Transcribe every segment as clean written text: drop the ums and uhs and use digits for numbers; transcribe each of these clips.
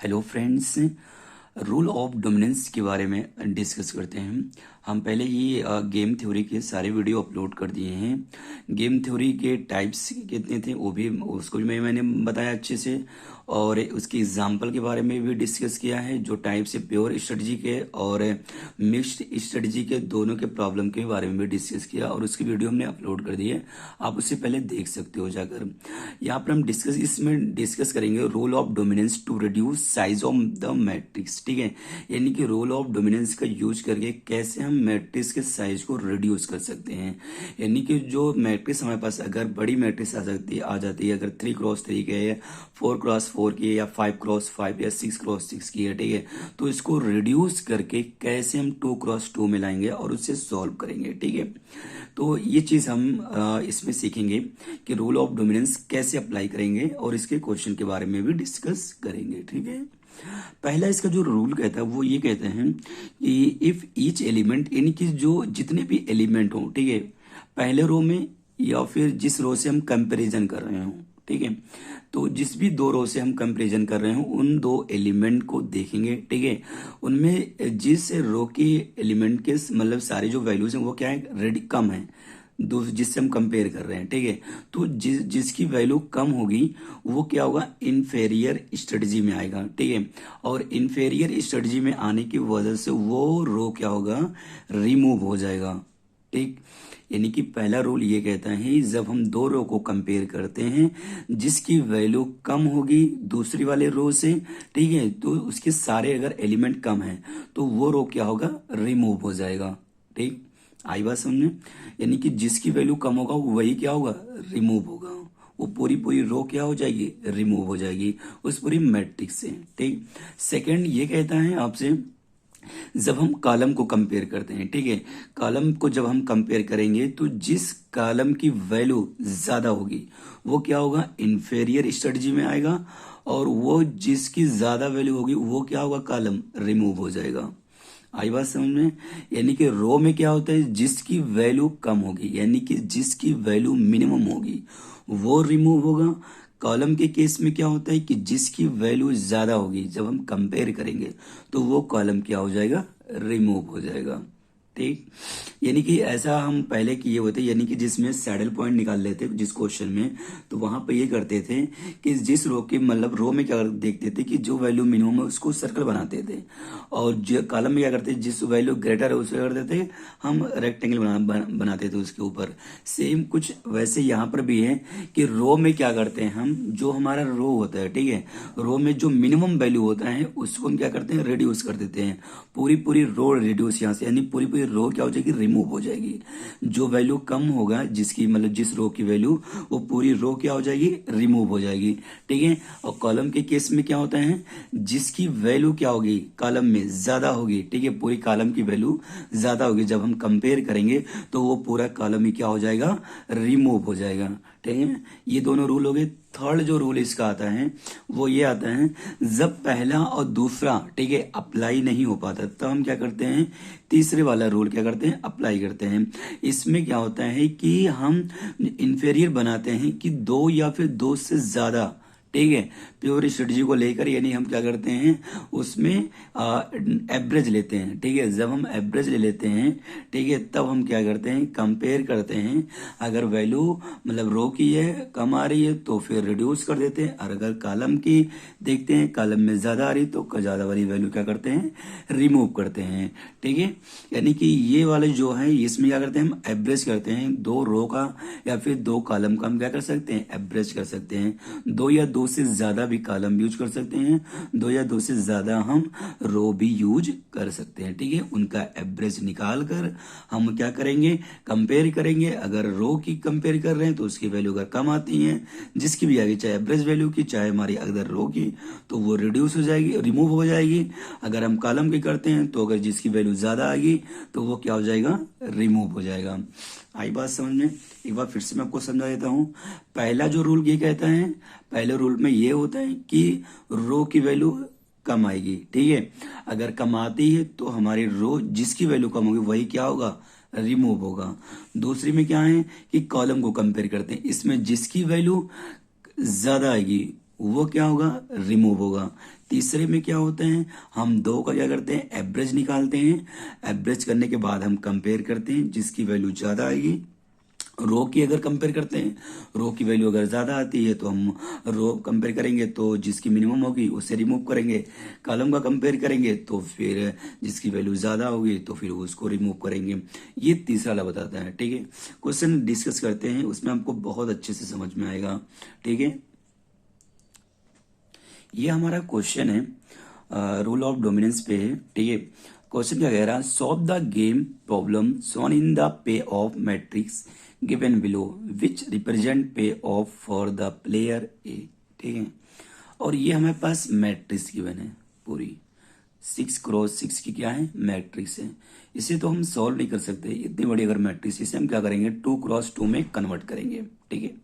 Hello friends, rule of dominance के बारे में डिस्कस करते हैं। हम पहले ही गेम थ्योरी के सारे वीडियो अपलोड कर दिए हैं। गेम थ्योरी के टाइप्स कितने थे वो भी उसको भी मैंने बताया अच्छे से, और उसके एग्जाम्पल के बारे में भी डिस्कस किया है, जो टाइप्स है प्योर स्ट्रेटजी के और मिक्स्ड स्ट्रेटजी के दोनों के प्रॉब्लम के बारे में भी डिस्कस किया, और उसकी वीडियो हमने अपलोड कर दी है। आप उससे पहले देख सकते हो जाकर। यहाँ पर हम इसमें डिस्कस करेंगे role of dominance to reduce size of the matrix. ठीक है, यानी कि रोल ऑफ डोमिनेंस का यूज करके कैसे हम मैट्रिक्स के साइज को रिड्यूस कर सकते हैं। यानी कि जो मैट्रिक्स हमारे पास अगर बड़ी मैट्रिक्स आ जाती है, अगर 3x3 की है, 4x4 की है, या 5x5 या 6x6 की है, ठीक है, तो इसको रिड्यूस करके कैसे हम 2x2 में लाएंगे और उससे सॉल्व करेंगे। ठीक है, तो ये चीज हम इसमें सीखेंगे कि रूल ऑफ डोमिनेंस कैसे अप्लाई करेंगे, और इसके क्वेश्चन के बारे में भी डिस्कस करेंगे। ठीक है, पहला इसका जो रूल कहता है वो ये कहते हैं कि इफ ईच एलिमेंट, यानी कि जो जितने भी एलिमेंट हो, ठीक है, पहले रो में या फिर जिस रो से हम कंपैरिजन कर रहे हो, ठीक है, तो जिस भी दो रो से हम कंपैरिजन कर रहे हो उन दो एलिमेंट को देखेंगे। ठीक है, उनमें जिस रो की एलिमेंट के मतलब सारे जो वैल्यूज हैं वो क्या है, रेडी कम है जिससे हम कंपेयर कर रहे हैं। ठीक है, तो जिसकी वैल्यू कम होगी वो क्या होगा, इन्फेरियर स्ट्रेटजी में आएगा। ठीक है, और इन्फेरियर स्ट्रेटजी में आने की वजह से वो रो क्या होगा, रिमूव हो जाएगा। ठीक, यानी कि पहला रूल ये कहता है जब हम दो रो को कंपेयर करते हैं जिसकी वैल्यू कम होगी दूसरी वाले रो से, ठीक है, तो उसके सारे अगर एलिमेंट कम है तो वो रो क्या होगा, रिमूव हो जाएगा। ठीक, आई बात समझे, यानी कि जिसकी वैल्यू कम होगा वही क्या होगा, रिमूव होगा। वो पूरी पूरी रो क्या हो जाएगी, रिमूव हो जाएगी उस पूरी मैट्रिक्स से। ठीक, सेकंड ये कहता है आपसे जब हम कॉलम को कंपेयर करते हैं, ठीक है, कॉलम को जब हम कंपेयर करेंगे तो जिस कॉलम की वैल्यू ज्यादा होगी वो क्या होगा, इंफेरियर स्ट्रेटजी में आएगा, और वो जिसकी ज्यादा वैल्यू होगी वो क्या होगा, कॉलम रिमूव हो जाएगा। आई बात समझ में, यानी कि रो में क्या होता है, जिसकी वैल्यू कम होगी यानी कि जिसकी वैल्यू मिनिमम होगी वो रिमूव होगा। कॉलम के केस में क्या होता है कि जिसकी वैल्यू ज्यादा होगी जब हम कंपेयर करेंगे तो वो कॉलम क्या हो जाएगा, रिमूव हो जाएगा। ठीक, यानी कि ऐसा हम पहले किए होते, यानी कि जिसमें सैडल पॉइंट निकाल लेते जिस क्वेश्चन में, तो वहां पे ये करते थे कि जिस रो के मतलब रो में क्या देखते थे कि जो वैल्यू मिनिमम है उसको सर्कल बनाते थे, और जो कॉलम में क्या करते थे जिस वैल्यू ग्रेटर है उसे करते थे हम रेक्टेंगल बनाते थे उसके ऊपर। सेम कुछ वैसे यहाँ पर भी है कि रो में क्या करते हैं हम, जो हमारा रो होता है, ठीक है, रो में जो मिनिमम वैल्यू होता है उसको हम क्या करते हैं, रिड्यूस कर देते हैं। पूरी पूरी रो रिड्यूस यहाँ से, यानी पूरी पूरी रो क्या हो जाएगी, रिमूव हो जाएगी। जो वैल्यू कम होगा जिसकी मतलब जिस रो की वैल्यू, वो पूरी रो क्या हो जाएगी, रिमूव हो जाएगी। ठीक है, और कॉलम के केस में क्या होता है, जिसकी वैल्यू क्या होगी कॉलम में ज्यादा होगी, ठीक है, पूरी कॉलम की वैल्यू ज्यादा होगी जब हम कंपेयर करेंगे तो वो पूरा कॉलम ही क्या हो जाएगा, रिमूव हो जाएगा। ठीक है, ये दोनों रूल हो गए। थर्ड जो रूल इसका आता है वो ये आता है जब पहला और दूसरा, ठीक है, अप्लाई नहीं हो पाता तब हम क्या करते हैं, तीसरे वाला रूल क्या करते हैं, अप्लाई करते हैं। इसमें क्या होता है कि हम इंफेरियर बनाते हैं कि दो या फिर दो से ज्यादा, ठीक है, प्योर स्ट्रेटजी को लेकर, यानी हम क्या करते हैं उसमें एवरेज लेते हैं। ठीक है, जब हम एवरेज ले लेते हैं, ठीक है, तब हम क्या करते हैं, कंपेयर करते हैं। अगर वैल्यू मतलब रो की है कम आ रही है तो फिर रिड्यूस कर देते हैं, और अगर कॉलम की देखते हैं कॉलम में ज्यादा आ रही तो ज्यादा वाली वैल्यू क्या करते हैं, रिमूव करते हैं। ठीक है, यानी कि ये वाले जो है इसमें क्या करते हैं, हम एवरेज करते हैं दो रो का या फिर दो कॉलम का, हम क्या कर सकते हैं, एवरेज कर सकते हैं। दो या दो से ज्यादा भी कॉलम यूज कर सकते हैं, दो या दो से ज्यादा हम रो भी यूज कर सकते हैं। ठीक है, उनका एवरेज निकाल कर हम क्या करेंगे, कंपेयर करेंगे। अगर रो की कंपेयर कर रहे हैं तो उसकी वैल्यू अगर कम आती है, जिसकी भी आएगी, चाहे एवरेज वैल्यू की चाहे हमारी अगर रो की, तो वो रिड्यूस हो जाएगी, रिमूव हो जाएगी। अगर हम कॉलम की करते हैं तो अगर जिसकी वैल्यू ज्यादा आएगी तो वो क्या हो जाएगा, रिमूव हो जाएगा। आई बात समझ में, एक बार फिर से मैं आपको समझा देता हूं। पहला जो रूल ये कहता है, पहले रूल में ये होता है कि रो की वैल्यू कम आएगी, ठीक है, अगर कम आती है तो हमारी रो जिसकी वैल्यू कम होगी वही क्या होगा, रिमूव होगा। दूसरी में क्या है कि कॉलम को कंपेयर करते हैं, इसमें जिसकी वैल्यू ज्यादा आएगी वो क्या होगा, रिमूव होगा। तीसरे में क्या होता है, हम दो का क्या करते हैं, एवरेज निकालते हैं। एवरेज करने के बाद हम कंपेयर करते हैं, जिसकी वैल्यू ज्यादा आएगी। रो की अगर कंपेयर करते हैं, रो की वैल्यू अगर ज्यादा आती है तो हम रो कंपेयर करेंगे तो जिसकी मिनिमम होगी उसे रिमूव करेंगे। कॉलम का कंपेयर करेंगे तो फिर जिसकी वैल्यू ज्यादा होगी तो फिर उसको रिमूव करेंगे। ये तीसरा वाला बताता है, ठीक है। क्वेश्चन डिस्कस करते हैं, उसमें हमको बहुत अच्छे से समझ में आएगा, ठीक है। ये हमारा क्वेश्चन है, रूल ऑफ डोमिनेंस पे है, ठीक है। क्वेश्चन क्या कह रहा है, solve the game problem shown in the payoff matrix given below which represent payoff for the player A, ठीक है। और ये हमारे पास मैट्रिक्स गिवन है पूरी 6x6 की क्या है, मैट्रिक्स है। इसे तो हम सॉल्व नहीं कर सकते, इतनी बड़ी अगर मैट्रिक्स, इसे हम क्या करेंगे 2x2 में कन्वर्ट करेंगे, ठीक है।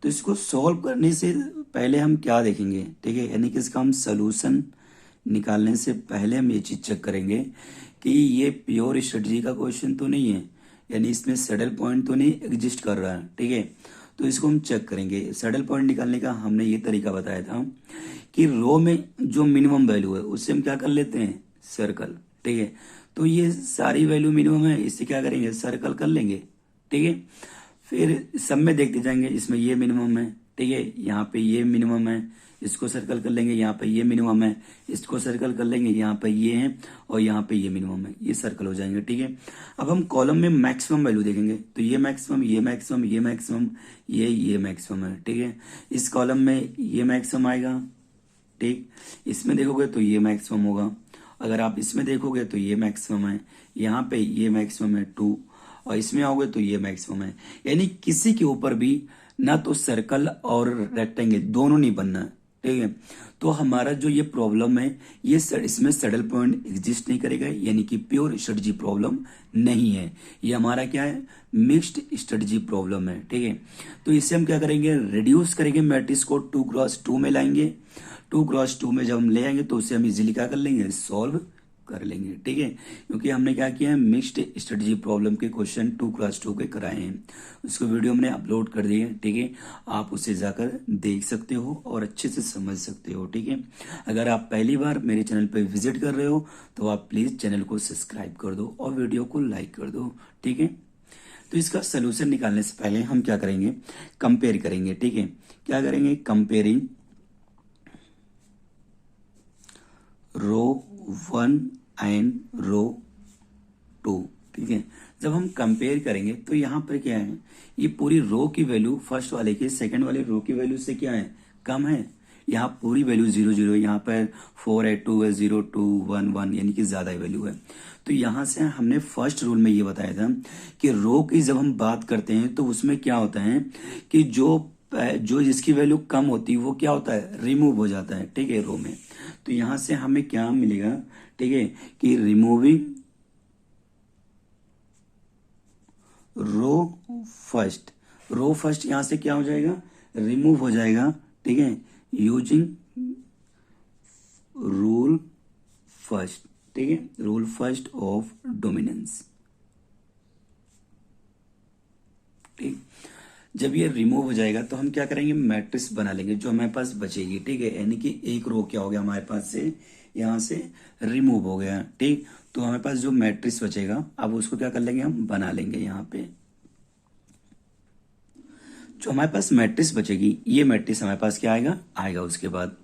तो इसको सॉल्व करने से पहले हम क्या देखेंगे, ठीक है, यानी कि इसका हम सोल्यूशन निकालने से पहले हम ये चीज चेक करेंगे कि ये प्योर स्ट्रेटजी का क्वेश्चन तो नहीं है, यानी इसमें सैडल पॉइंट तो नहीं एग्जिस्ट कर रहा है, ठीक है। तो इसको हम चेक करेंगे। सैडल पॉइंट निकालने का हमने ये तरीका बताया था कि रो में जो मिनिमम वैल्यू है उससे हम क्या कर लेते हैं, सर्कल, ठीक है। तो ये सारी वैल्यू मिनिमम है, इससे क्या करेंगे, सर्कल कर लेंगे, ठीक है। फिर सब में देखते जाएंगे, इसमें ये मिनिमम है, ठीक है, यहाँ पे ये मिनिमम है, इसको सर्कल कर लेंगे, यहाँ पे ये मिनिमम है, इसको सर्कल कर लेंगे, यहाँ पे ये है और यहाँ पे ये मिनिमम है, ये सर्कल हो जाएंगे, ठीक है। अब हम कॉलम में मैक्सिमम वैल्यू देखेंगे, तो ये मैक्सिमम, ये मैक्सिमम, ये मैक्सिमम, ये मैक्सिमम है, ठीक है। इस कॉलम में ये मैक्सिमम आएगा, ठीक। इसमें देखोगे तो ये मैक्सिमम होगा, अगर आप इसमें देखोगे तो ये मैक्सिमम है, यहाँ पे ये मैक्सिमम है 2, और इसमें आओगे तो ये मैक्सिमम है। यानी किसी के ऊपर भी ना तो सर्कल और रेक्टेंगल दोनों नहीं बनना है, ठीक है। तो हमारा जो ये प्रॉब्लम है, ये इसमें सैडल पॉइंट एग्जिस्ट नहीं करेगा, यानी कि प्योर स्ट्रेटजी प्रॉब्लम नहीं है। ये हमारा क्या है, मिक्स्ड स्ट्रेटजी प्रॉब्लम है, ठीक है। तो इससे हम क्या करेंगे, रिड्यूस करेंगे, मैट्रिक्स को 2x2 में लाएंगे। 2x2 में जब हम ले आएंगे तो उसे हम इजिली क्या कर लेंगे, सॉल्व कर लेंगे, ठीक है। क्योंकि हमने क्या किया है, मिक्स्ड स्ट्रेटजी प्रॉब्लम के क्वेश्चन 2x2 के कराए हैं, उसको वीडियो हमने अपलोड कर दिए, ठीक है। आप उसे जाकर देख सकते हो और अच्छे से समझ सकते हो, ठीक है। अगर आप पहली बार मेरे चैनल पर विजिट कर रहे हो तो आप प्लीज चैनल को सब्सक्राइब कर दो और वीडियो को लाइक कर दो, ठीक है। तो इसका सोल्यूशन निकालने से पहले हम क्या करेंगे, कंपेयर करेंगे, ठीक है। क्या करेंगे, कंपेयरिंग रो 1 एंड रो 2, ठीक है। जब हम कंपेयर करेंगे तो यहाँ पर क्या है, ये पूरी रो की वैल्यू फर्स्ट वाले की सेकंड वाले रो की वैल्यू से क्या है, कम है। यहाँ पूरी वैल्यू 0 0, यहाँ पर 4 है, 2 है, 0 2 1 1, यानी कि ज्यादा वैल्यू है। तो यहाँ से हमने फर्स्ट रूल में ये बताया था कि रो की जब हम बात करते हैं तो उसमें क्या होता है कि जो जिसकी वैल्यू कम होती है वो क्या होता है, रिमूव हो जाता है, ठीक है, रो में। तो यहां से हमें क्या मिलेगा, ठीक है, कि रिमूविंग रो फर्स्ट यहां से क्या हो जाएगा, रिमूव हो जाएगा, ठीक है, यूजिंग रूल फर्स्ट, ठीक है, रूल फर्स्ट ऑफ डोमिनेंस, ठीक। जब ये रिमूव हो जाएगा तो हम क्या करेंगे, मैट्रिक्स बना लेंगे जो हमारे पास बचेगी, ठीक है। यानी कि एक रो क्या हो गया हमारे पास से, यहां से रिमूव हो गया, ठीक। तो हमारे पास जो मैट्रिक्स बचेगा अब उसको क्या कर लेंगे, हम बना लेंगे। यहाँ पे जो हमारे पास मैट्रिक्स बचेगी, ये मैट्रिक्स हमारे पास क्या आएगा उसके बाद।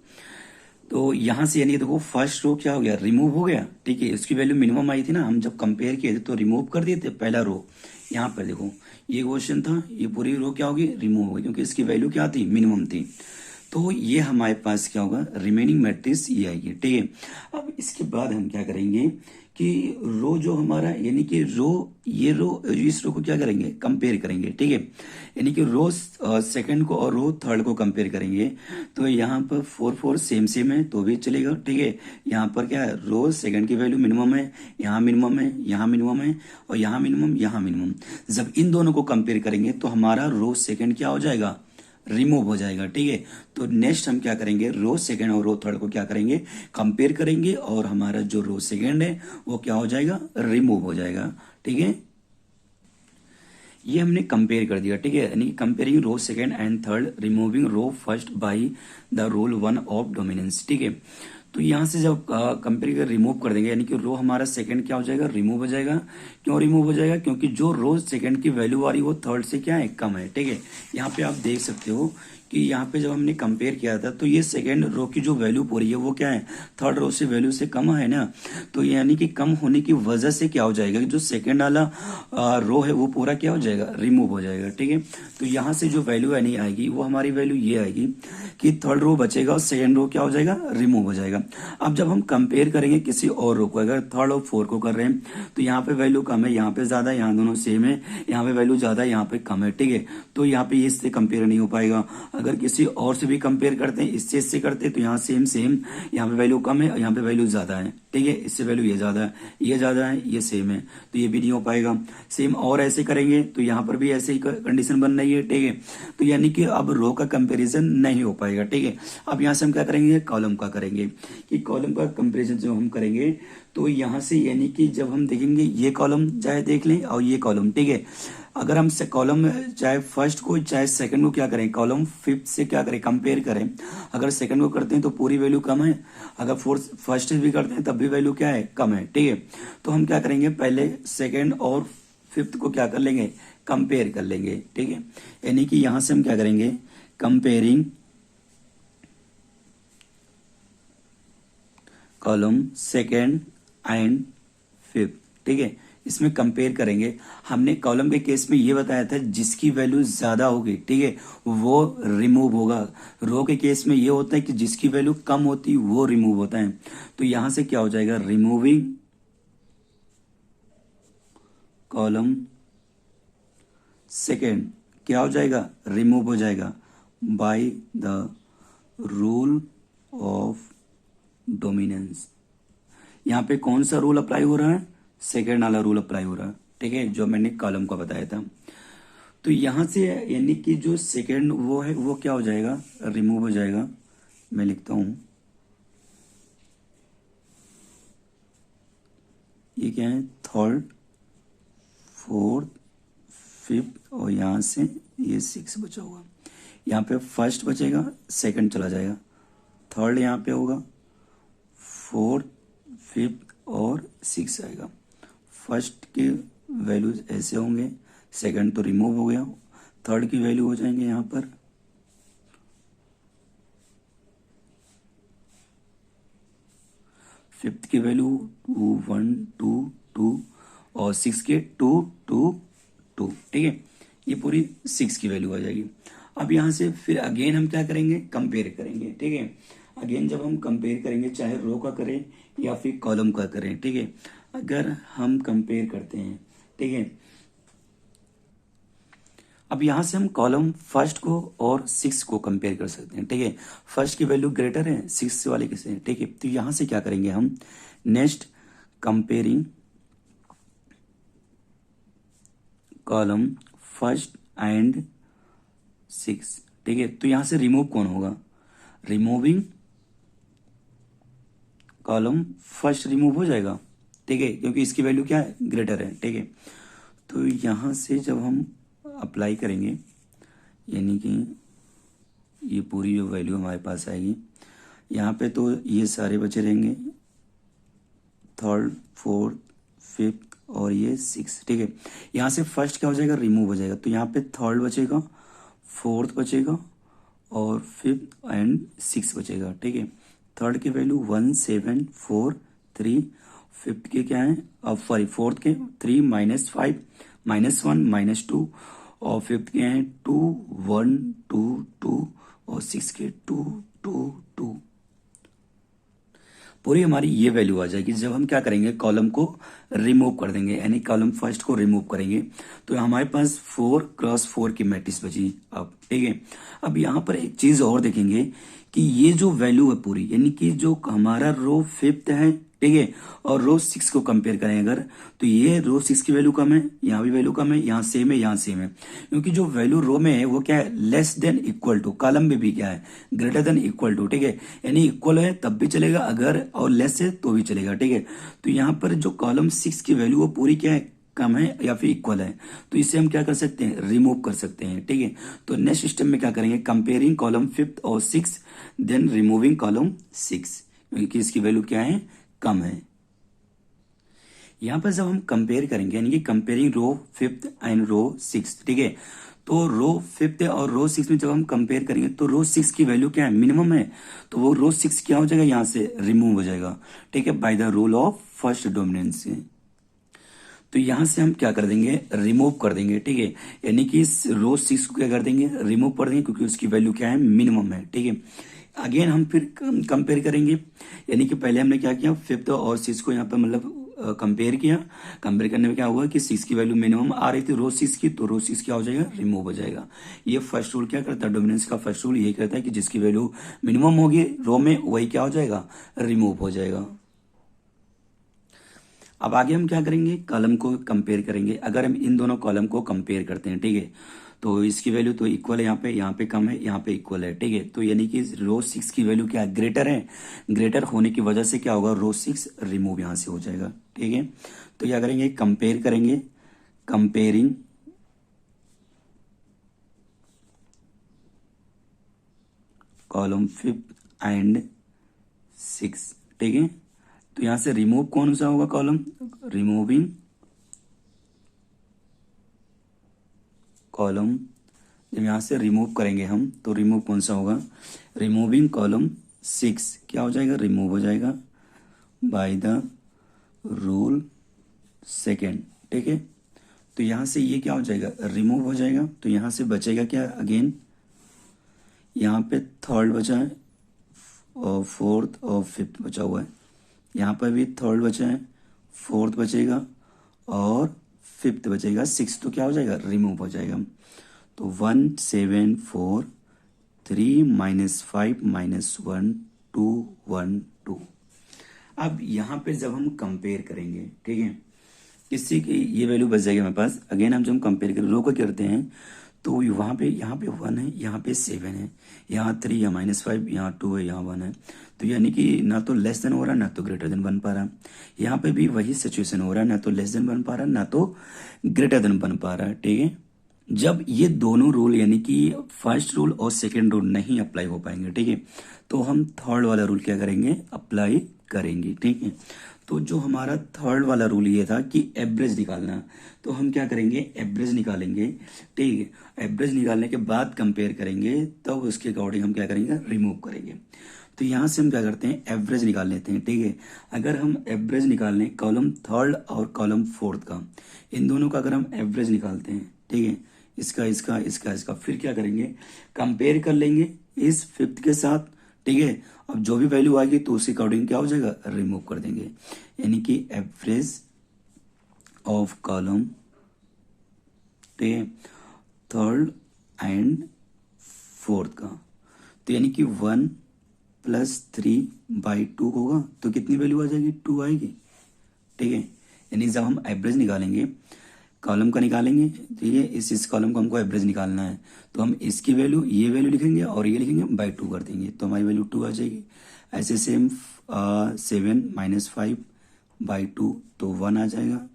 तो यहां से यानी कि देखो फर्स्ट रो क्या हो गया, रिमूव हो गया, ठीक है। इसकी वैल्यू मिनिमम आई थी ना, हम जब कंपेयर किए थे तो रिमूव कर दिए थे पहला रो। यहाँ पर देखो ये क्वेश्चन था, ये पूरी रो क्या होगी, रिमूव होगी, क्योंकि इसकी वैल्यू क्या थी, मिनिमम थी। तो ये हमारे पास क्या होगा, रिमेनिंग मैट्रिक्स ये आएगी, ठीक है। अब इसके बाद हम क्या करेंगे कि रो जो हमारा, यानी कि ये रो इस रो को क्या करेंगे, कंपेयर करेंगे, ठीक है। यानी कि रो सेकंड को और रो थर्ड को कंपेयर करेंगे। तो यहाँ पर 4 4 सेम है तो भी चलेगा, ठीक है। यहाँ पर क्या है, रो सेकंड की वैल्यू मिनिमम है, यहाँ मिनिमम है, यहाँ मिनिमम है, और यहाँ मिनिमम, यहाँ मिनिमम। जब इन दोनों को कंपेयर करेंगे तो हमारा रो सेकंड क्या हो जाएगा, रिमूव हो जाएगा, ठीक है। तो नेक्स्ट हम क्या करेंगे, रो सेकंड और रो थर्ड को क्या करेंगे, कंपेयर करेंगे, और हमारा जो रो सेकंड है वो क्या हो जाएगा, रिमूव हो जाएगा, ठीक है। ये हमने कंपेयर कर दिया, ठीक है, यानी comparing row second and third, removing row first by the rule one of dominance, ठीक है। तो यहाँ से जब कंपेयर कर रिमूव कर देंगे, यानी कि रो हमारा सेकंड क्या हो जाएगा, रिमूव हो जाएगा। क्यों रिमूव हो जाएगा, क्योंकि जो रो सेकंड की वैल्यू आ रही है वो थर्ड से क्या है, कम है, ठीक है। यहाँ पे आप देख सकते हो कि यहाँ पे जब हमने कंपेयर किया था तो ये सेकंड रो की जो वैल्यू पूरी है वो क्या है, थर्ड रो से वैल्यू से कम है ना। तो यानी कि कम होने की वजह से क्या हो जाएगा, जो सेकंड वाला रो है वो पूरा क्या हो जाएगा, रिमूव हो जाएगा, ठीक है। तो यहाँ से जो वैल्यू है नहीं आएगी, वो हमारी वैल्यू ये आएगी कि थर्ड रो बचेगा और सेकंड रो क्या हो जाएगा, रिमूव हो जाएगा। अब जब हम कंपेयर करेंगे किसी और रो को, अगर थर्ड और फोर्थ को कर रहे हैं तो यहाँ पे वैल्यू कम है, यहाँ पे ज्यादा, यहाँ दोनों सेम है, यहाँ पे वैल्यू ज्यादा है, यहाँ पे कम है, ठीक है। तो यहाँ पे इससे कंपेयर नहीं हो पाएगा। अगर किसी और से भी कंपेयर करते हैं, इससे करते हैं, तो यहाँ सेम सेम, यहाँ पे वैल्यू कम है, यहाँ पे वैल्यू ज्यादा है, ठीक है। इससे वैल्यू ये ज्यादा है, ये ज्यादा है, ये सेम है, तो ये भी नहीं हो पाएगा। सेम और ऐसे करेंगे तो यहाँ पर भी ऐसे ही कंडीशन बन रही है, ठीक है। तो यानी कि अब रो का कंपैरिजन नहीं हो पाएगा, ठीक है। अब यहाँ से हम क्या करेंगे, कॉलम का करेंगे, कि कॉलम का कंपैरिजन जो हम करेंगे तो यहाँ से यानी कि जब हम देखेंगे ये कॉलम चाहे देख लें और ये कॉलम, ठीक है। अगर हम कॉलम चाहे फर्स्ट को चाहे सेकंड को क्या करें, कॉलम फिफ्थ से क्या करें, कंपेयर करें। अगर सेकंड को करते हैं तो पूरी वैल्यू कम है, अगर फोर्थ फर्स्ट भी करते हैं तब भी वैल्यू क्या है, कम है, ठीक है। तो हम क्या करेंगे, पहले सेकंड और फिफ्थ को क्या कर लेंगे, कंपेयर कर लेंगे, ठीक है। यानी कि यहां से हम क्या करेंगे, comparing column second and fifth, ठीक है। इसमें कंपेयर करेंगे। हमने कॉलम के केस में ये बताया था जिसकी वैल्यू ज्यादा होगी, ठीक है, वो रिमूव होगा। रो के केस में ये होता है कि जिसकी वैल्यू कम होती वो रिमूव होता है। तो यहां से क्या हो जाएगा, रिमूविंग कॉलम सेकेंड क्या हो जाएगा, रिमूव हो जाएगा bye the rule of dominance. यहाँ पे कौन सा रूल अप्लाई हो रहा है, सेकेंड वाला रूल अप्लाई हो रहा है, ठीक है, जो मैंने कॉलम का बताया था। तो यहां से यानी कि जो सेकेंड वो है वो क्या हो जाएगा, रिमूव हो जाएगा। मैं लिखता हूं, ये क्या है, थर्ड फोर्थ फिफ्थ, और यहां से ये सिक्स बचा हुआ। यहाँ पे फर्स्ट बचेगा, सेकंड चला जाएगा, थर्ड यहाँ पे होगा, फोर्थ फिफ्थ और सिक्स आएगा। फर्स्ट के वैल्यूज ऐसे होंगे, सेकंड तो रिमूव हो गया, थर्ड की वैल्यू हो जाएंगे यहाँ पर फिफ्थ की वैल्यू 2 1 2 2 और सिक्स के 2 2 2, ठीक है। ये पूरी सिक्स की वैल्यू आ जाएगी। अब यहाँ से फिर अगेन हम क्या करेंगे, कंपेयर करेंगे, ठीक है। अगेन जब हम कंपेयर करेंगे, चाहे रो का करें या फिर कॉलम का करें, ठीक है। अगर हम कंपेयर करते हैं, ठीक है, अब यहां से हम कॉलम फर्स्ट को और सिक्स को कंपेयर कर सकते हैं, ठीक है। फर्स्ट की वैल्यू ग्रेटर है सिक्स वाले के से, ठीक है। तो यहां से क्या करेंगे हम, next comparing column first and six, ठीक है। तो यहां से रिमूव कौन होगा, रिमूविंग कॉलम फर्स्ट रिमूव हो जाएगा, ठीक है, क्योंकि इसकी वैल्यू क्या है, ग्रेटर है, ठीक है। तो यहां से जब हम अप्लाई करेंगे, यानी कि ये पूरी जो वैल्यू हमारे पास आएगी, यहाँ पे तो ये सारे बचे रहेंगे, थर्ड फोर्थ फिफ्थ और ये सिक्स, ठीक है। यहाँ से फर्स्ट क्या हो जाएगा, रिमूव हो जाएगा। तो यहाँ पे थर्ड बचेगा, फोर्थ बचेगा और फिफ्थ एंड सिक्स बचेगा, ठीक है। थर्ड की वैल्यू 1 7 4 3, फिफ्थ के क्या है, अब सॉरी फोर्थ के 3 -5 -1 -2, और फिफ्थ के हैं 2 1 2 2 और सिक्स के 2 2 2। पूरी हमारी ये वैल्यू आ जाएगी जब हम क्या करेंगे, कॉलम को रिमूव कर देंगे, यानी कॉलम फर्स्ट को रिमूव करेंगे। तो हमारे पास 4 क्रॉस 4 की मैट्रिक्स बची अब, ठीक है। अब यहाँ पर एक चीज और देखेंगे कि ये जो वैल्यू है पूरी, यानी कि जो हमारा रो फिफ्थ है, ठीक है, और रो सिक्स को कंपेयर करें अगर, तो ये रो सिक्स की वैल्यू कम है, यहाँ भी वैल्यू कम है, यहाँ सेम है, यहाँ सेम है, क्योंकि जो वैल्यू रो में है वो क्या है, less than equal to. Column में भी क्या है, ग्रेटर देन इक्वल टू, ठीक है। यानी इक्वल है तब भी चलेगा, अगर और लेस है तो भी चलेगा, ठीक है। तो यहाँ पर जो कॉलम सिक्स की वैल्यू वो पूरी क्या है, कम है या फिर इक्वल है, तो इसे हम क्या कर सकते हैं, रिमूव कर सकते हैं। ठीक है, तो नेक्स्ट स्टेप में क्या करेंगे, कंपेयरिंग कॉलम 5th और 6th, देन रिमूविंग कॉलम 6, क्योंकि इसकी वैल्यू क्या है, कम है। यहाँ पर जब हम कंपेयर करेंगे, यानी कि comparing row 5th and row 6th, ठीक है, तो रो 5th और रो 6 में जब हम कंपेयर करेंगे तो रो 6 की वैल्यू क्या है, मिनिमम है, तो वो रो 6 क्या हो जाएगा, यहाँ से रिमूव हो जाएगा। ठीक है, bye the rule of first dominance. तो यहां से हम क्या कर देंगे, रिमूव कर देंगे। ठीक है, यानी कि इस रो 6 को क्या कर देंगे, रिमूव कर देंगे, क्योंकि उसकी वैल्यू क्या है, मिनिमम है। ठीक है, अगेन हम फिर कंपेयर करेंगे, यानी कि पहले हमने क्या किया, 5th और 6 को यहाँ पे मतलब कंपेयर किया। कंपेयर करने में क्या हुआ कि 6 की वैल्यू मिनिमम आ रही थी रो 6 की, तो रो 6 क्या हो जाएगा, रिमूव हो जाएगा। ये फर्स्ट रूल क्या करता है, डोमिनेंस का फर्स्ट रूल ये कहता है कि जिसकी वैल्यू मिनिमम होगी रो में, वही क्या हो जाएगा, रिमूव हो जाएगा। अब आगे हम क्या करेंगे, कॉलम को कंपेयर करेंगे। अगर हम इन दोनों कॉलम को कंपेयर करते हैं, ठीक है, तो इसकी वैल्यू तो इक्वल है, यहाँ पे कम है, यहाँ पे इक्वल है। ठीक है, तो यानी कि रो 6 की वैल्यू क्या है, ग्रेटर है। ग्रेटर होने की वजह से क्या होगा, रो 6 रिमूव यहाँ से हो जाएगा। ठीक है, तो क्या करेंगे, कंपेयर करेंगे, कंपेयरिंग कॉलम 5th एंड 6। ठीक है, तो यहां से रिमूव कौन सा होगा कॉलम, रिमूविंग कॉलम। जब यहां से रिमूव करेंगे हम, तो रिमूव कौन सा होगा, रिमूविंग कॉलम 6 क्या हो जाएगा, रिमूव हो जाएगा बाय द रूल सेकेंड। ठीक है, तो यहां से ये क्या हो जाएगा, रिमूव हो जाएगा। तो यहां से बचेगा क्या, अगेन यहाँ पे थर्ड बचा है और 4th और 5th बचा हुआ है। यहाँ पर भी थर्ड बचा है, 4th बचेगा और 5th बचेगा, 6 तो क्या हो जाएगा, रिमूव हो जाएगा। तो 1 7 4 3 -5 -1 2 1 2। अब यहाँ पे जब हम कंपेयर करेंगे, ठीक है, किसी की ये वैल्यू बच जाएगी हमारे पास। अगेन हम जब हम कंपेयर करें, रो को करते हैं, तो वहाँ पे यहाँ पे 1 है, यहाँ पे 7 है, यहाँ 3 या -5, यहाँ 2 है, यहाँ 1 है। तो यानी कि ना तो लेस देन हो रहा, ना तो ग्रेटर देन बन पा रहा। यहाँ पे भी वही सिचुएशन हो रहा है, ना तो लेस देन बन पा रहा, ना तो ग्रेटर देन बन पा रहा। ठीक है, जब ये दोनों रूल यानी कि फर्स्ट रूल और सेकेंड रूल नहीं अप्लाई हो पाएंगे, ठीक है, तो हम थर्ड वाला रूल क्या करेंगे, अप्लाई करेंगे। ठीक है, तो जो हमारा थर्ड वाला रूल ये था कि एवरेज निकालना, तो हम क्या करेंगे, एवरेज निकालेंगे। ठीक है, एवरेज निकालने के बाद कंपेयर करेंगे, तब उसके अकॉर्डिंग हम क्या करेंगे, रिमूव करेंगे। तो यहाँ से हम क्या करते हैं, एवरेज निकाल लेते हैं। ठीक है, अगर हम एवरेज निकाल लें कॉलम 3rd और कॉलम 4th का, इन दोनों का अगर हम एवरेज निकालते हैं, ठीक है, इसका इसका इसका इसका, फिर क्या करेंगे, कंपेयर कर लेंगे इस 5th के साथ। ठीक है, अब जो भी वैल्यू आएगी तो उसके अकॉर्डिंग क्या हो जाएगा, रिमूव कर देंगे। यानी कि एवरेज ऑफ कॉलम, ठीक है, 3rd एंड 4th का, तो यानी कि 1 + 3/2 होगा, तो कितनी वैल्यू आ जाएगी, 2 आएगी। ठीक है, यानी जब हम एवरेज निकालेंगे, कॉलम का निकालेंगे, ठीक है, इस कॉलम को हमको एवरेज निकालना है, तो हम इसकी वैल्यू, ये वैल्यू लिखेंगे और ये लिखेंगे /2 कर देंगे, तो हमारी वैल्यू 2 आ जाएगी। ऐसे सेम 7 -5/2, तो 1 आ जाएगा।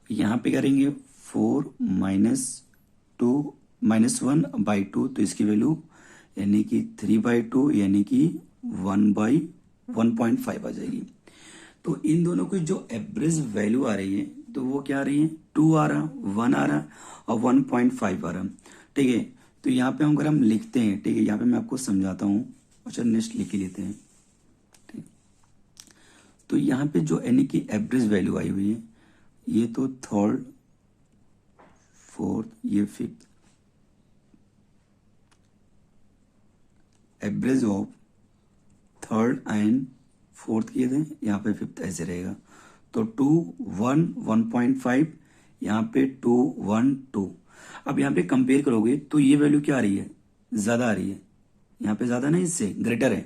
यहाँ पे करेंगे 4 -2 -1/2, तो इसकी वैल्यू यानी कि 3/2, यानी कि 1/1.5 आ जाएगी। तो इन दोनों की जो एवरेज वैल्यू आ रही है, तो वो क्या आ रही है, 2 आ रहा, 1 आ रहा और 1.5 आ रहा। ठीक है, तो यहाँ पे अगर हम लिखते हैं, ठीक है, यहाँ पे मैं आपको समझाता हूँ। अच्छा, नेक्स्ट लिख ही लेते हैं। ठीक, तो यहाँ पे जो यानी कि एवरेज वैल्यू आई हुई है, ये तो 3rd 4th, ये 5th, average of 3rd and 4th किए थे, यहाँ पे 5th ऐसे रहेगा। तो 2 1 1.5, यहाँ पे 2 1 2। अब यहाँ पे कंपेयर करोगे तो ये वैल्यू क्या आ रही है, ज्यादा आ रही है, यहाँ पे ज्यादा नहीं, इससे ग्रेटर है।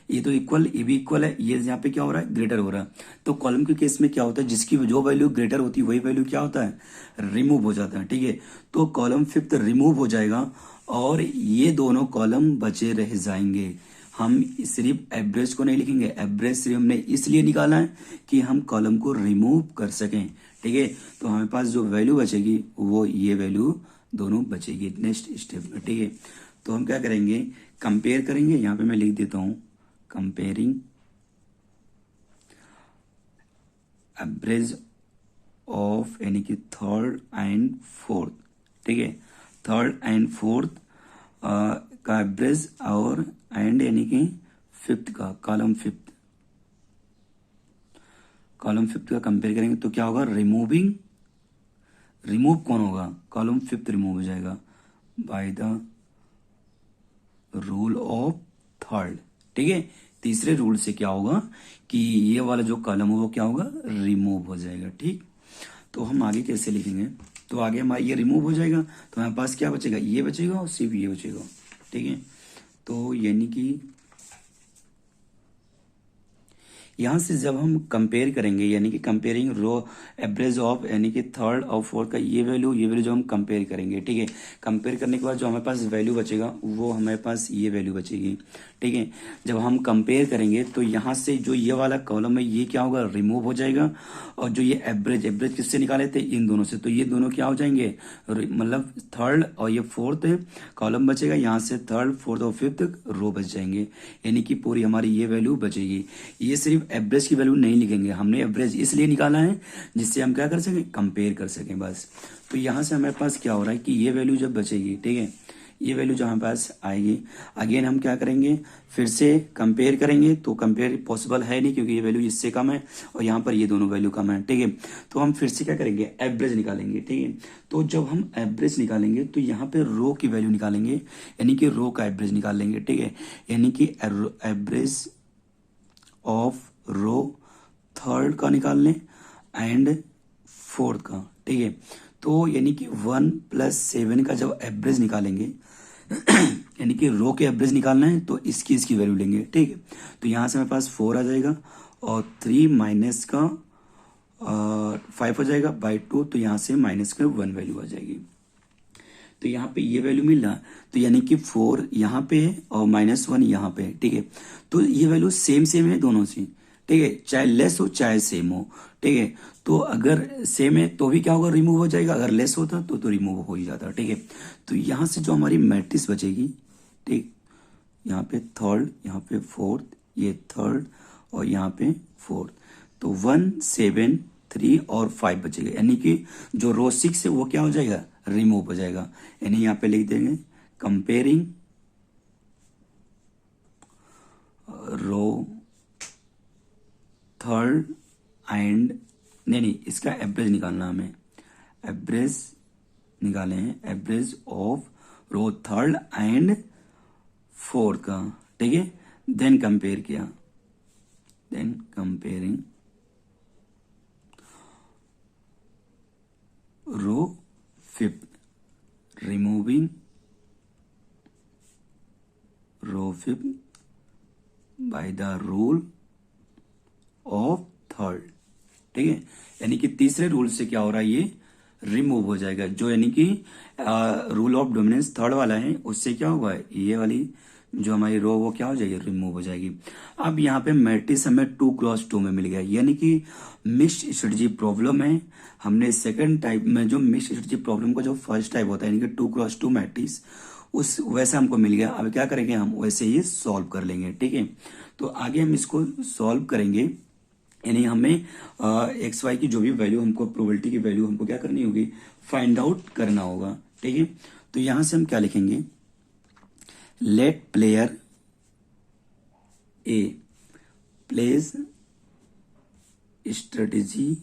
ये तो इक्वल, ये भी इक्वल है, ये यहाँ पे क्या हो रहा है, ग्रेटर हो रहा है। तो कॉलम के केस में क्या होता है, जिसकी जो वैल्यू ग्रेटर होती है वही वैल्यू क्या होता है, रिमूव हो जाता है। ठीक है, तो कॉलम 5th रिमूव हो जाएगा और ये दोनों कॉलम बचे रह जाएंगे। हम सिर्फ एवरेज को नहीं लिखेंगे, एवरेज सिर्फ हमने इसलिए निकाला है कि हम कॉलम को रिमूव कर सकें। ठीक है। तो हमारे पास जो वैल्यू बचेगी वो ये वैल्यू दोनों बचेगी नेक्स्ट स्टेप में, ठीक है। तो हम क्या करेंगे, कंपेयर करेंगे। यहाँ पे मैं लिख देता हूं कंपेयरिंग एवरेज ऑफ यानी कि थर्ड एंड फोर्थ, ठीक है। थर्ड एंड फोर्थ का एवरेज और एंड यानी कि फिफ्थ का कॉलम फिफ्थ का कंपेयर करेंगे तो क्या होगा, रिमूव कौन होगा, कॉलम फिफ्थ रिमूव हो जाएगा bye the rule of third, ठीक है। तीसरे रूल से क्या होगा कि ये वाला जो कॉलम है वो क्या होगा, रिमूव हो जाएगा, ठीक। तो हम आगे कैसे लिखेंगे, तो आगे हमारा ये रिमूव हो जाएगा तो हमारे पास क्या बचेगा, ये बचेगा और सिर्फ ये बचेगा, ठीक है। तो यानी कि यहां से जब हम कंपेयर करेंगे यानी कि कंपेयरिंग रो एवरेज ऑफ यानी कि थर्ड और फोर्थ का ये वैल्यू जो हम कंपेयर करेंगे, ठीक है। कंपेयर करने के बाद जो हमारे पास वैल्यू बचेगा वो हमारे पास ये वैल्यू बचेगी, ठीक है। जब हम कंपेयर करेंगे तो यहाँ से जो ये वाला कॉलम है ये क्या होगा, रिमूव हो जाएगा। और जो ये एवरेज किससे निकाले थे, इन दोनों से, तो ये दोनों क्या हो जाएंगे, मतलब थर्ड और ये फोर्थ कॉलम बचेगा, यहाँ से थर्ड फोर्थ और फिफ्थ रो बच जाएंगे, यानी कि पूरी हमारी ये वैल्यू बचेगी। ये सिर्फ एवरेज की वैल्यू नहीं लिखेंगे, हमने एवरेज इसलिए निकाला है जिससे हम क्या कर सकें, कंपेयर कर सकें बस। तो यहां से हमारे पास क्या हो रहा है कि ये वैल्यू जब बचेगी, ठीक है, ये वैल्यू जो हमारे पास आएगी, अगेन हम क्या करेंगे, फिर से कंपेयर करेंगे। तो कंपेयर पॉसिबल है नहीं क्योंकि ये वैल्यू इससे कम है और यहाँ पर ये दोनों वैल्यू कम है, ठीक है। तो हम फिर से क्या करेंगे, एवरेज निकालेंगे, ठीक है। तो जब हम एवरेज निकालेंगे तो यहाँ पे रो की वैल्यू निकालेंगे, यानी कि रो का एवरेज निकाल लेंगे, ठीक है। यानी कि एवरेज ऑफ रो थर्ड का निकाल लें एंड फोर्थ का, ठीक है। तो यानी कि 1+7 का जब एवरेज निकालेंगे यानी कि रो के एवरेज निकालना है तो इसकी वैल्यू लेंगे, ठीक है। तो यहां से मेरे पास 4 आ जाएगा और 3 माइनस का 5 हो जाएगा बाई 2, तो यहां से माइनस का 1 वैल्यू आ जाएगी। तो यहाँ पे ये वैल्यू मिल रहा, तो यानी कि 4 यहाँ पे है और -1 यहाँ पे है, ठीक है। तो ये वैल्यू सेम है दोनों से, ठीक है, चाहे लेस हो चाहे सेम हो, ठीक है। तो अगर सेम है तो भी क्या होगा, रिमूव हो जाएगा, अगर लेस होता तो रिमूव हो ही जाता, ठीक है। तो यहां से जो हमारी मैट्रिक्स बचेगी, ठीक, यहाँ पे थर्ड, यहाँ पे फोर्थ, ये थर्ड और यहाँ पे फोर्थ, तो 1, 7, 3 और 5 बचेगा, यानी कि जो रो 6 है वो क्या हो जाएगा, रिमूव हो जाएगा। यानी यहाँ पे लिख देंगे कंपेयरिंग रो थर्ड एंड, नहीं इसका एवरेज निकालना हमें, एवरेज निकाले हैं, average of row third and fourth का, ठीक है। देन कंपेयर किया, then comparing row fifth, removing row fifth by the rule of third, ठीक है। यानी कि तीसरे रूल से क्या हो रहा है, ये रिमूव हो जाएगा, जो यानी कि रूल ऑफ डोमिनेंस थर्ड वाला है उससे क्या होगा, ये वाली जो हमारी रो वो क्या हो जाएगी, रिमूव हो जाएगी। अब यहाँ पे मैट्रिक्स हमें 2x2 में मिल गया, यानी कि मिक्स्ड स्ट्रेटजी प्रॉब्लम है। हमने सेकंड टाइप में जो मिक्स्ड स्ट्रेटजी प्रॉब्लम का जो फर्स्ट टाइप होता है यानी कि 2x2 मैट्रिक्स, उस वैसा हमको मिल गया। अब क्या करेंगे, हम वैसे ही सॉल्व कर लेंगे, ठीक है। तो आगे हम इसको सॉल्व करेंगे, यानी हमें एक्स वाई की जो भी वैल्यू हमको, प्रोबेबिलिटी की वैल्यू हमको क्या करनी होगी, फाइंड आउट करना होगा, ठीक है। तो यहां से हम क्या लिखेंगे, let player A plays strategy,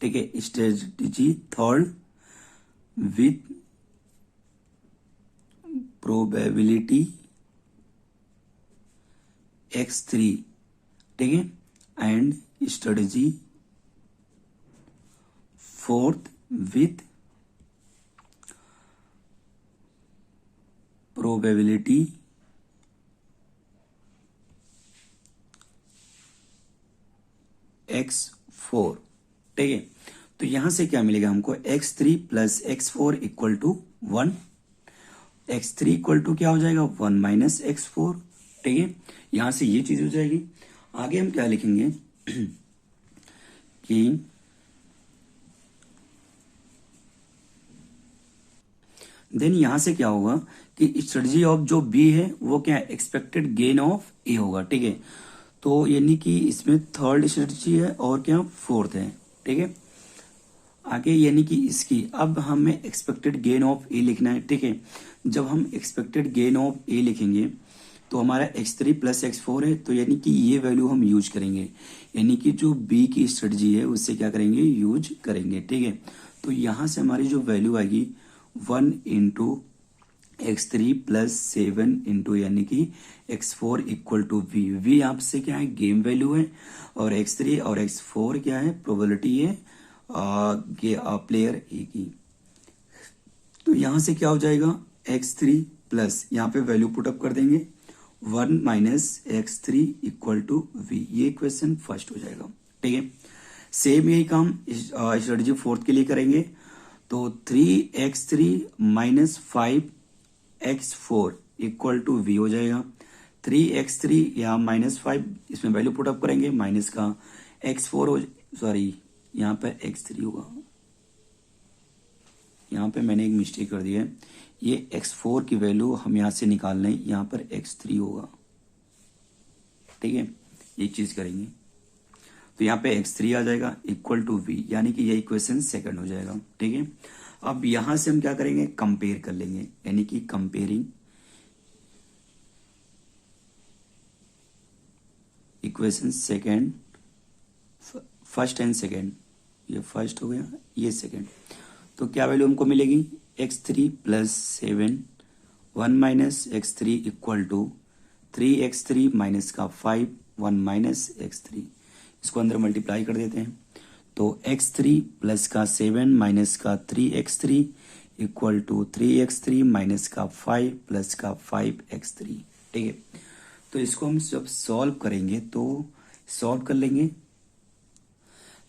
ठीक है, strategy third with probability x3, ठीक है, and strategy fourth with probability x4, ठीक है। तो यहां से क्या मिलेगा हमको, x3 + x4 = 1, x3 = क्या हो जाएगा, 1 - x4, ठीक है। यहां से ये चीज हो जाएगी। आगे हम क्या लिखेंगे कि देन यहां से क्या होगा कि स्ट्रेटजी ऑफ जो बी है वो क्या है, एक्सपेक्टेड गेन ऑफ ए होगा, ठीक है। तो यानी कि इसमें थर्ड स्ट्रेटजी है और क्या फोर्थ है, ठीक है। आगे यानी कि इसकी अब हमें एक्सपेक्टेड गेन ऑफ ए लिखना है, ठीक है। जब हम एक्सपेक्टेड गेन ऑफ ए लिखेंगे तो हमारा x3 प्लस x4 है, तो यानी कि ये वैल्यू हम यूज करेंगे, यानी कि जो बी की स्ट्रेटजी है उससे क्या करेंगे, यूज करेंगे, ठीक है। तो यहां से हमारी जो वैल्यू आएगी 1 × x3 प्लस 7 इंटू यानी कि x4 equal to we. We आपसे क्या है, गेम वैल्यू है, और x3 और x4 क्या है, प्रोबेबिलिटी है प्लेयर ए की। तो यहां से क्या हो जाएगा, x3 प्लस यहाँ पे वैल्यू पुटअप कर देंगे 1 - x3 इक्वल टू वी। ये क्वेश्चन फर्स्ट हो जाएगा, ठीक है। सेम यही काम स्ट्रेटजी फोर्थ के लिए करेंगे। तो 3x3 - 5x4 equal to we हो जाएगा। 3x3 या -5 इसमें वैल्यू पुटअप करेंगे, माइनस का x4 हो, सॉरी यहाँ पर x3 होगा, यहाँ पे मैंने एक मिस्टेक कर दी है, ये x4 की वैल्यू हम यहाँ से निकाल लें, यहाँ पर x3 होगा, ठीक है। ये चीज करेंगे तो यहाँ पे x3 आ जाएगा इक्वल टू v, यानी कि ये इक्वेशन सेकंड हो जाएगा, ठीक है। अब यहां से हम क्या करेंगे, कंपेयर कर लेंगे, यानी कि comparing equation second, first and second, ये फर्स्ट हो गया, ये सेकंड। तो क्या वैल्यू हमको मिलेगी, x3 plus 7 1 - x3 equal to 3x3 minus का 5 1 - x3। इसको अंदर मल्टीप्लाई कर देते हैं, तो x3 प्लस का 7 माइनस का 3x3 equal to 3x3 minus का 5 प्लस का 5x3, ठीक है। तो इसको हम जब सॉल्व करेंगे तो सॉल्व कर लेंगे।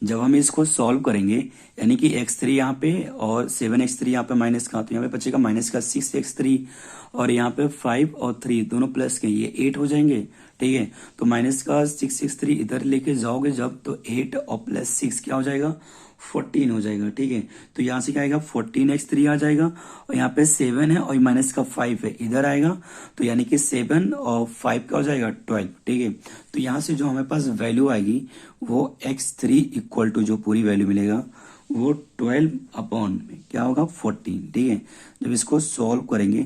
जब हम इसको सॉल्व करेंगे यानी कि x3 यहाँ पे और 7x3 यहाँ पे माइनस का, तो यहाँ पे बचेगा माइनस का 6x3, और यहाँ पे 5 और 3 दोनों प्लस के, ये 8 हो जाएंगे, ठीक है। तो माइनस का 6x3 इधर लेके जाओगे जब, तो 8 और प्लस 6 क्या हो जाएगा, 14 हो जाएगा, ठीक है। तो यहाँ से क्या आएगा, 14x3 आ जाएगा, और यहाँ पे 7 है और माइनस का 5 है, इधर आएगा, तो यानी कि 7 और 5 का हो जाएगा 12, ठीक है। तो यहाँ से जो हमारे पास वैल्यू आएगी वो x3 इक्वल टू जो पूरी वैल्यू मिलेगा वो 12 अपॉन में क्या होगा, 14, ठीक है। जब इसको सॉल्व करेंगे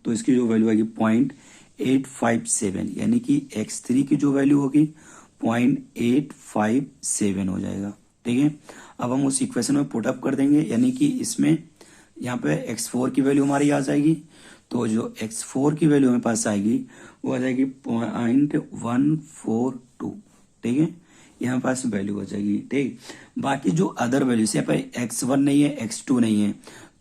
तो इसकी जो वैल्यू आएगी 0.857, यानी कि x3 की जो वैल्यू होगी 0.857 हो जाएगा, ठीक है। अब हम उस इक्वेशन में पुट अप कर देंगे, यानी कि इसमें यहाँ पे x4 की वैल्यू हमारी आ जाएगी, तो जो x4 की वैल्यू हमारे पास आएगी वो आ जाएगी 0.142, ठीक है। ये हमारे पास वैल्यू हो जाएगी, ठीक। बाकी जो अदर वैल्यू से पर x1 नहीं है, x2 नहीं है,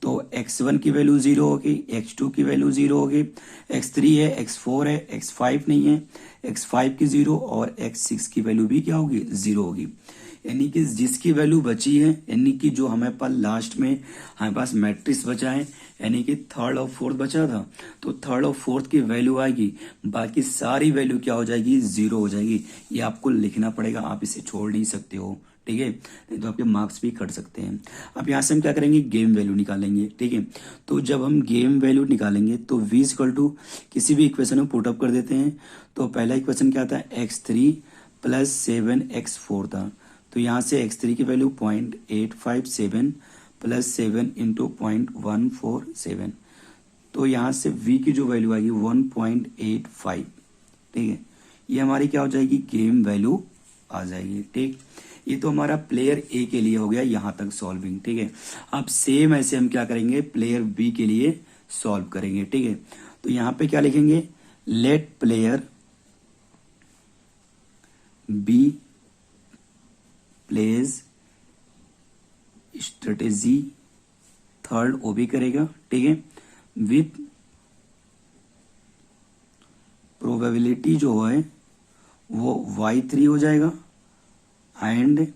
तो x1 की वैल्यू 0 होगी, x2 की वैल्यू 0 होगी, x3 है, x4 है, x5 नहीं है, x5 की 0 और x6 की वैल्यू भी क्या होगी, 0 होगी। यानी कि जिसकी वैल्यू बची है, यानी कि जो हमारे पास लास्ट में हमारे पास मैट्रिक्स बचा है, यानी कि थर्ड और फोर्थ बचा था, तो थर्ड और फोर्थ की वैल्यू आएगी, बाकी सारी वैल्यू क्या हो जाएगी, 0 हो जाएगी। ये आपको लिखना पड़ेगा, आप इसे छोड़ नहीं सकते हो, ठीक है, नहीं तो आपके मार्क्स भी कट सकते हैं। अब यहाँ से हम क्या करेंगे, गेम वैल्यू निकालेंगे, ठीक है। तो जब हम गेम वैल्यू निकालेंगे तो v इक्वल टू किसी भी इक्वेशन में पुटअप कर देते हैं। तो पहला इक्वेशन क्या था, x3 प्लस 7x4 था, तो यहाँ से x3 की वैल्यू 0.857 प्लस 7 इंटू 0.147, तो यहाँ से v की जो वैल्यू आएगी 1.85, ठीक है। ये हमारी क्या हो जाएगी, गेम वैल्यू आ जाएगी, ठीक। ये तो हमारा प्लेयर ए के लिए हो गया यहाँ तक सॉल्विंग, ठीक है। अब सेम ऐसे हम क्या करेंगे, प्लेयर बी के लिए सॉल्व करेंगे, ठीक है। तो यहाँ पे क्या लिखेंगे, let player B plays strategy, third ओ भी करेगा, ठीक है, विथ प्रोबेबिलिटी जो है वो y3 हो जाएगा, एंड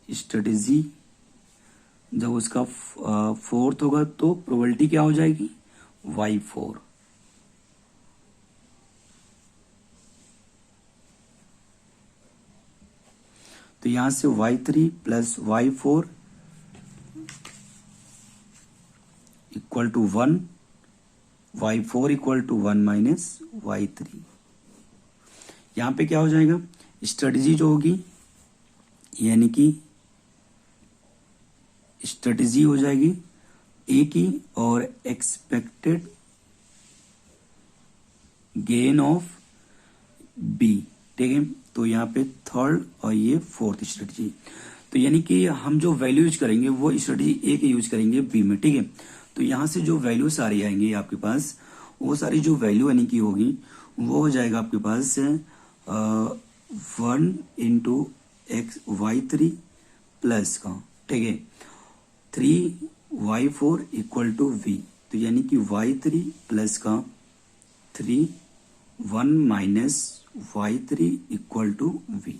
स्ट्रेटेजी जब उसका फोर्थ होगा तो प्रोबेबिलिटी क्या हो जाएगी, y4। तो यहां से y3 plus y4 equal to 1, y4 equal to 1 minus y3। यहां पे क्या हो जाएगा, स्ट्रेटजी जो होगी यानी कि स्ट्रेटजी हो जाएगी ए की और एक्सपेक्टेड गेन ऑफ बी, ठीक है। तो यहाँ पे थर्ड और ये फोर्थ स्ट्रेटजी। तो यानी कि हम जो वैल्यू यूज करेंगे वो स्ट्रेटजी ए के यूज करेंगे बी में, ठीक है। तो यहाँ से जो वैल्यू सारी आएंगी आपके पास, वो सारी जो वैल्यू यानी कि होगी वो हो जाएगा आपके पास 1 इंटू एक्स y3 प्लस का, ठीक है, 3y4 इक्वल टू v। तो यानी कि y3 प्लस का 3 1 minus y3 equal to v।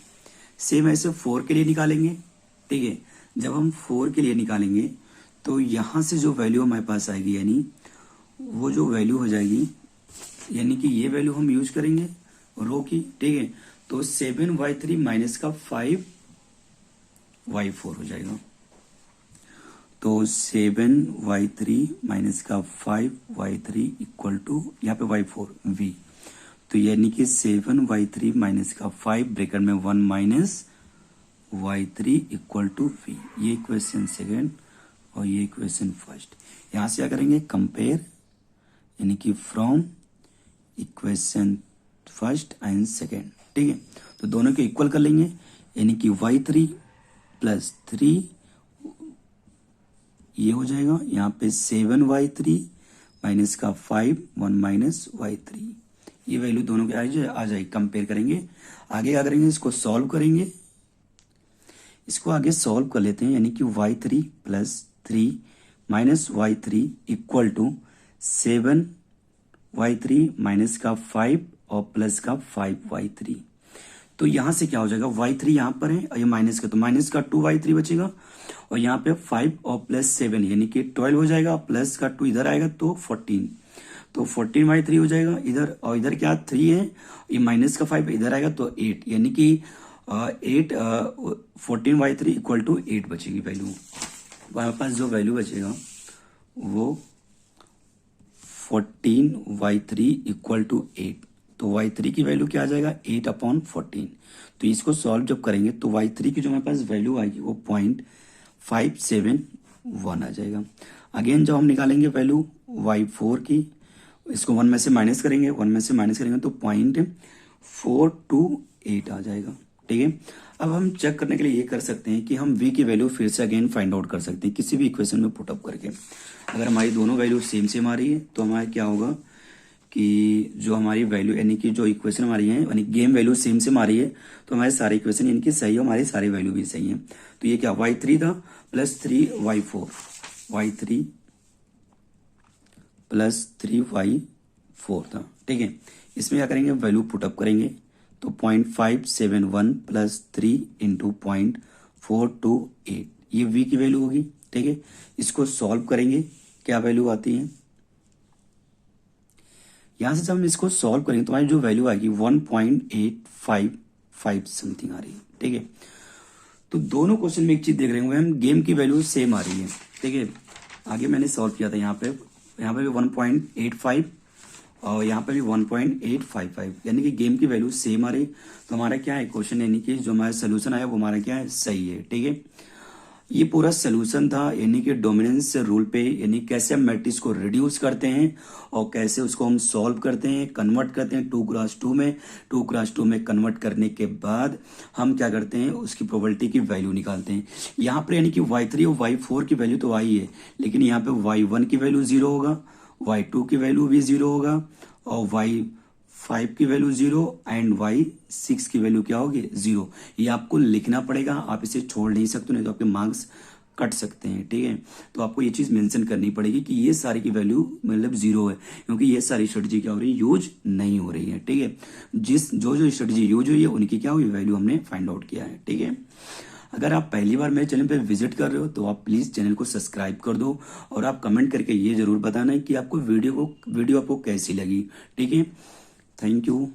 Same ऐसे 4 के लिए निकालेंगे, ठीक है। जब हम 4 के लिए निकालेंगे तो यहां से जो वैल्यू हमारे पास आएगी यानी वो जो वैल्यू हो जाएगी यानी कि ये वैल्यू हम यूज करेंगे रो की, ठीक है। तो 7y3 माइनस का 5y4 हो जाएगा। तो 7y3 माइनस का 5y3 इक्वल टू यहाँ पे y4 v। तो यानी कि 7y3 माइनस का 5 ब्रैकेट में 1 minus y3 equal to v। ये इक्वेशन सेकेंड और ये इक्वेशन फर्स्ट। यहां से क्या करेंगे, कंपेयर यानी कि from equation first and second, ठीक है। तो दोनों के इक्वल कर लेंगे यानी कि y3 प्लस 3 ये हो जाएगा। यहाँ पे 7y3 माइनस का 5 1 माइनस y3, ये वैल्यू दोनों के आ जाएगी। कंपेयर करेंगे, आगे क्या करेंगे, इसको सॉल्व करेंगे। इसको आगे सॉल्व कर लेते हैं यानी कि y3 plus 3 minus y3 equal to 7y3 minus का 5 और प्लस का 5y3। तो यहां से क्या हो जाएगा, y3 यहां पर है और ये माइनस का, तो माइनस का 2y3 बचेगा और यहाँ पे 5 और प्लस 7 यानी कि 12 हो जाएगा, प्लस का 2 इधर आएगा तो 14। तो 14y3 हो जाएगा इधर, और इधर क्या 3 है, ये माइनस का 5 इधर आएगा तो 8 यानी कि 14y3 इक्वल टू 8 बचेगी वैल्यू। हमारे पास जो वैल्यू बचेगा वो 14y3 इक्वल टू 8। तो y3 की वैल्यू क्या आ जाएगा, 8/14। तो इसको सॉल्व जब करेंगे तो y3 की जो हमारे पास वैल्यू आएगी वो 0.571 आ जाएगा। अगेन जब हम निकालेंगे वैल्यू y4 की, इसको 1 में से माइनस करेंगे, 1 में से माइनस करेंगे तो 0.428 आ जाएगा, ठीक है। अब हम चेक करने के लिए ये कर सकते हैं कि हम v की वैल्यू फिर से अगेन फाइंड आउट कर सकते हैं किसी भी इक्वेशन में पुट अप करके। अगर हमारी दोनों वैल्यू सेम आ रही है तो हमारा क्या होगा कि जो हमारी वैल्यू यानी कि जो इक्वेशन हमारी है यानी गेम वैल्यू सेम आ रही है तो हमारे सारे इक्वेशन यानी कि सही है, हमारी सारी वैल्यू भी सही है। तो ये क्या y3 था plus 3y4, y3 plus 3y4 था, ठीक है। इसमें क्या करेंगे, वैल्यू पुटअप करेंगे तो 0.571 प्लस 3 इंटू 0.428 ये v की वैल्यू होगी, ठीक है। इसको सॉल्व करेंगे, क्या वैल्यू आती है, यहां से जब हम इसको सॉल्व करेंगे तो हमारी जो वैल्यू आएगी 1.855 समथिंग आ रही है, ठीक है। तो दोनों क्वेश्चन में एक चीज देख रहे होंगे हम, गेम की वैल्यू सेम आ रही है, ठीक है। आगे मैंने सॉल्व किया था यहाँ पे भी 1.85 और यहाँ पे भी 1.855 यानी कि गेम की वैल्यू सेम आ रही। तो हमारा क्या है क्वेश्चन यानी कि जो हमारा सोल्यूशन आया वो हमारा क्या है, सही है, ठीक है। ये पूरा सोल्यूशन था यानी कि डोमिनेंस रूल पे, यानी कैसे हम मैट्रिक्स को रिड्यूस करते हैं और कैसे उसको हम सॉल्व करते हैं, कन्वर्ट करते हैं 2x2 में। 2x2 में कन्वर्ट करने के बाद हम क्या करते हैं, उसकी प्रोबेबिलिटी की वैल्यू निकालते हैं। यहाँ पर यानी कि y3 और y4 की वैल्यू तो आई है, लेकिन यहाँ पे y1 की वैल्यू 0 होगा, y2 की वैल्यू भी 0 होगा और y5 की वैल्यू 0 एंड y6 की वैल्यू क्या होगी, 0। ये आपको लिखना पड़ेगा, आप इसे छोड़ नहीं सकते, नहीं तो आपके मार्क्स कट सकते हैं, ठीक है। तो आपको ये चीज मेंशन करनी पड़ेगी कि ये सारी की वैल्यू मतलब 0 है, क्योंकि ये सारी स्ट्रेटजी क्या हो रही है, यूज नहीं हो रही है, ठीक है। जो स्ट्रेटजी यूज हुई है उनकी क्या हुई वैल्यू हमने फाइंड आउट किया है, ठीक है। अगर आप पहली बार मेरे चैनल पे विजिट कर रहे हो तो आप प्लीज चैनल को सब्सक्राइब कर दो और आप कमेंट करके ये जरूर बताना कि आपको वीडियो आपको कैसी लगी, ठीक है। Thank you.